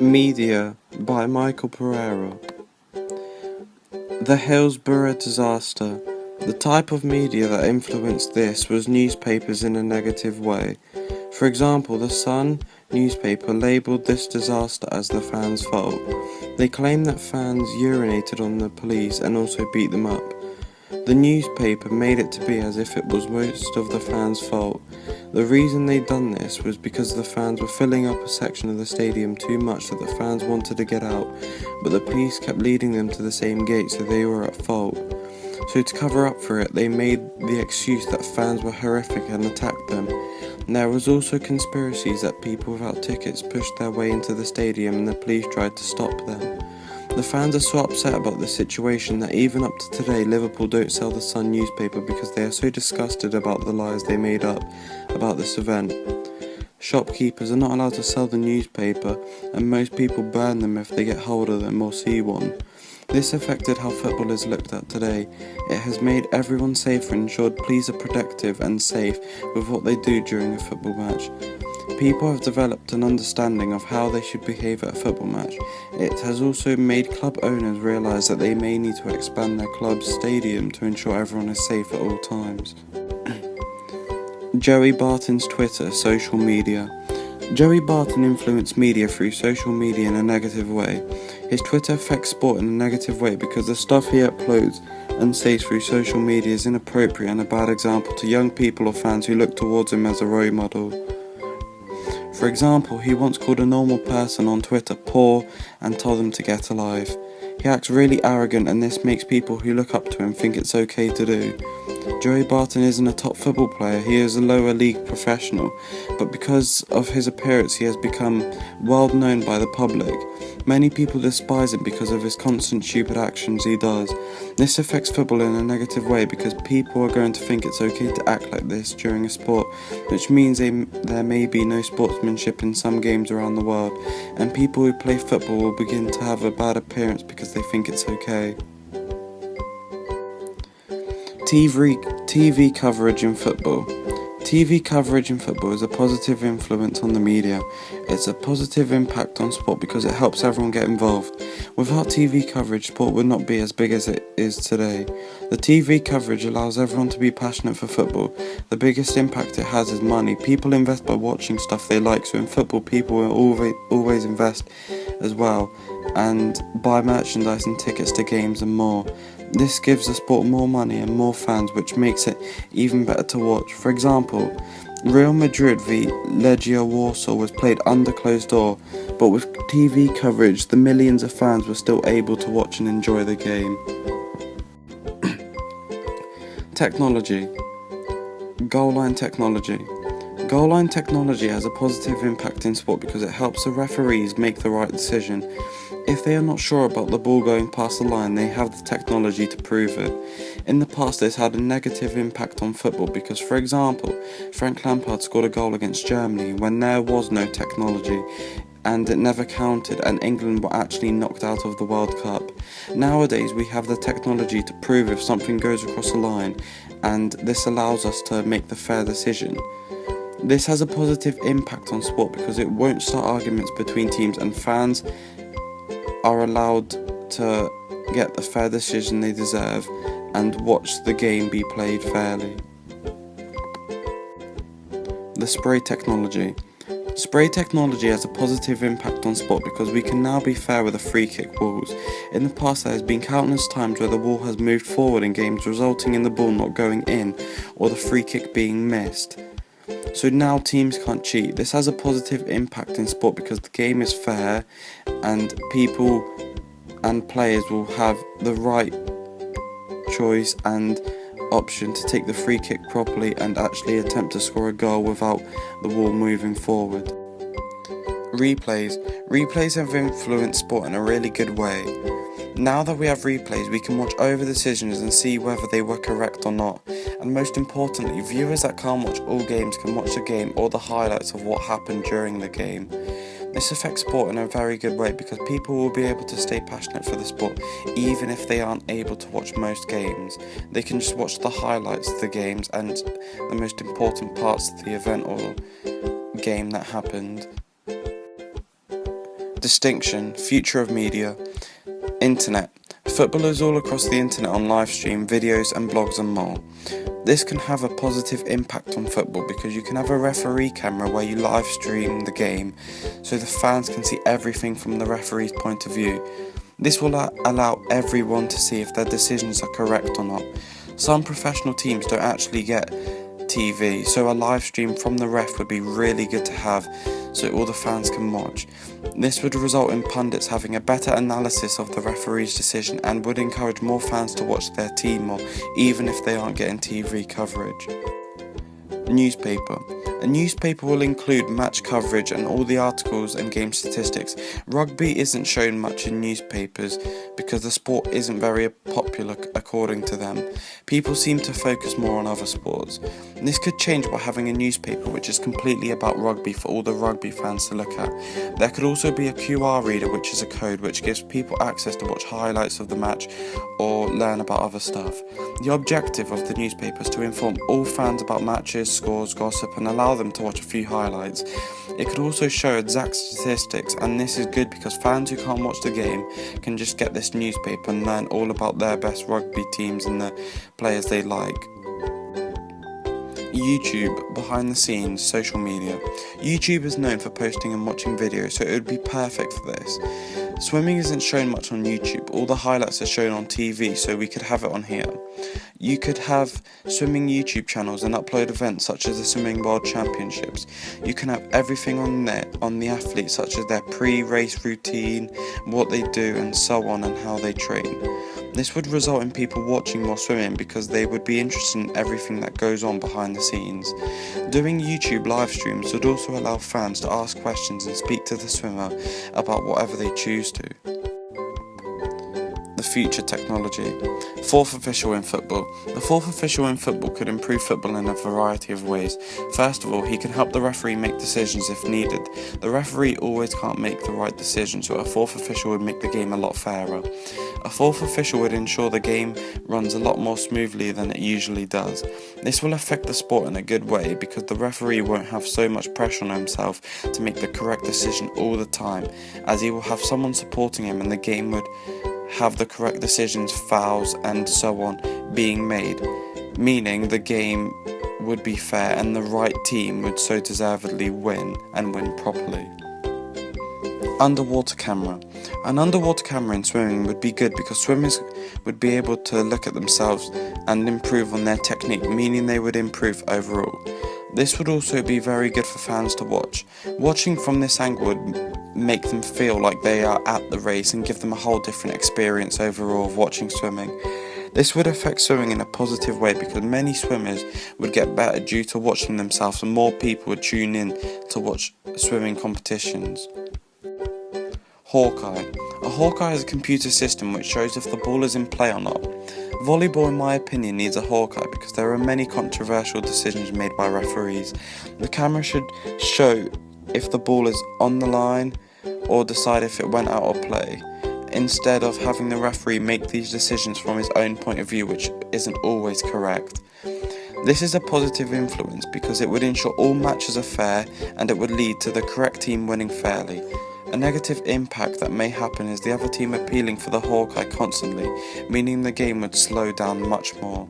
Media by Michael Pereira. The Hillsborough disaster. The type of media that influenced this was newspapers in a negative way. For example, the Sun newspaper labelled this disaster as the fans' fault. They claimed that fans urinated on the police and also beat them up. The newspaper made it to be as if it was most of the fans' fault. The reason they'd done this was because the fans were filling up a section of the stadium too much that the fans wanted to get out, but the police kept leading them to the same gate, so they were at fault. So to cover up for it, they made the excuse that fans were horrific and attacked them. And there was also conspiracies that people without tickets pushed their way into the stadium and the police tried to stop them. The fans are so upset about this situation that even up to today Liverpool don't sell the Sun newspaper because they are so disgusted about the lies they made up about this event. Shopkeepers are not allowed to sell the newspaper, and most people burn them if they get hold of them or see one. This affected how football is looked at today. It has made everyone safer and ensured police are protective and safe with what they do during a football match. People have developed an understanding of how they should behave at a football match. It has also made club owners realise that they may need to expand their club's stadium to ensure everyone is safe at all times. Joey Barton's Twitter, social media. Joey Barton influenced media through social media in a negative way. His Twitter affects sport in a negative way because the stuff he uploads and says through social media is inappropriate and a bad example to young people or fans who look towards him as a role model. For example, he once called a normal person on Twitter poor and told them to get alive. He acts really arrogant, and this makes people who look up to him think it's okay to do. Joey Barton isn't a top football player, he is a lower league professional, but because of his appearance he has become well known by the public. Many people despise him because of his constant stupid actions he does. This affects football in a negative way because people are going to think it's okay to act like this during a sport, which means there may be no sportsmanship in some games around the world, and people who play football will begin to have a bad appearance because they think it's okay. TV coverage in football. TV coverage in football is a positive influence on the media. It's a positive impact on sport because it helps everyone get involved. Without TV coverage, sport would not be as big as it is today. The TV coverage allows everyone to be passionate for football. The biggest impact it has is money. People invest by watching stuff they like, so in football people will always invest as well and buy merchandise and tickets to games and more. This gives the sport more money and more fans, which makes it even better to watch. For example, Real Madrid v Legia Warsaw was played under closed door, but with TV coverage, the millions of fans were still able to watch and enjoy the game. Technology. Goal line technology. Goal line technology has a positive impact in sport because it helps the referees make the right decision. If they are not sure about the ball going past the line, they have the technology to prove it. In the past, this had a negative impact on football because, for example, Frank Lampard scored a goal against Germany when there was no technology and it never counted, and England were actually knocked out of the World Cup. Nowadays, we have the technology to prove if something goes across the line, and this allows us to make the fair decision. This has a positive impact on sport because it won't start arguments between teams, and fans are allowed to get the fair decision they deserve and watch the game be played fairly. The spray technology. Spray technology has a positive impact on sport because we can now be fair with the free kick walls. In the past there has been countless times where the wall has moved forward in games, resulting in the ball not going in or the free kick being missed. So now teams can't cheat. This has a positive impact in sport because the game is fair and people and players will have the right choice and option to take the free kick properly and actually attempt to score a goal without the wall moving forward. Replays. Replays have influenced sport in a really good way. Now that we have replays, we can watch over decisions and see whether they were correct or not. And most importantly, viewers that can't watch all games can watch the game or the highlights of what happened during the game. This affects sport in a very good way because people will be able to stay passionate for the sport even if they aren't able to watch most games. They can just watch the highlights of the games and the most important parts of the event or game that happened. Distinction, future of media, internet. Footballers all across the internet on live stream, videos and blogs and more. This can have a positive impact on football because you can have a referee camera where you live stream the game so the fans can see everything from the referee's point of view. This will allow everyone to see if their decisions are correct or not. Some professional teams don't actually get TV, so a live stream from the ref would be really good to have so all the fans can watch. This would result in pundits having a better analysis of the referee's decision and would encourage more fans to watch their team more, even if they aren't getting TV coverage. Newspaper. A newspaper will include match coverage and all the articles and game statistics. Rugby isn't shown much in newspapers because the sport isn't very popular according to them. People seem to focus more on other sports. This could change by having a newspaper which is completely about rugby for all the rugby fans to look at. There could also be a QR reader, which is a code which gives people access to watch highlights of the match or learn about other stuff. The objective of the newspaper is to inform all fans about matches, scores, gossip and allow them to watch a few highlights. It could also show exact statistics, and this is good because fans who can't watch the game can just get this newspaper and learn all about their best rugby teams and the players they like. YouTube, behind the scenes, social media. YouTube is known for posting and watching videos, so it would be perfect for this. Swimming isn't shown much on YouTube, all the highlights are shown on TV, so we could have it on here. You could have swimming YouTube channels and upload events such as the Swimming World Championships. You can have everything on there on the athletes, such as their pre-race routine, what they do and so on, and how they train. This would result in people watching more swimming because they would be interested in everything that goes on behind the scenes. Doing YouTube live streams would also allow fans to ask questions and speak to the swimmer about whatever they choose to. The future technology. Fourth official in football. The fourth official in football could improve football in a variety of ways. First of all, he can help the referee make decisions if needed. The referee always can't make the right decision, so a fourth official would make the game a lot fairer. A fourth official would ensure the game runs a lot more smoothly than it usually does. This will affect the sport in a good way because the referee won't have so much pressure on himself to make the correct decision all the time, as he will have someone supporting him and the game would have the correct decisions, fouls and so on being made, meaning the game would be fair and the right team would so deservedly win and win properly. Underwater camera. An underwater camera in swimming would be good because swimmers would be able to look at themselves and improve on their technique, meaning they would improve overall. This would also be very good for fans to watch. Watching from this angle would make them feel like they are at the race and give them a whole different experience overall of watching swimming. This would affect swimming in a positive way because many swimmers would get better due to watching themselves and more people would tune in to watch swimming competitions. Hawkeye. A Hawkeye is a computer system which shows if the ball is in play or not. Volleyball, in my opinion, needs a Hawkeye because there are many controversial decisions made by referees. The camera should show if the ball is on the line or decide if it went out of play, instead of having the referee make these decisions from his own point of view, which isn't always correct. This is a positive influence because it would ensure all matches are fair and it would lead to the correct team winning fairly. A negative impact that may happen is the other team appealing for the Hawkeye constantly, meaning the game would slow down much more.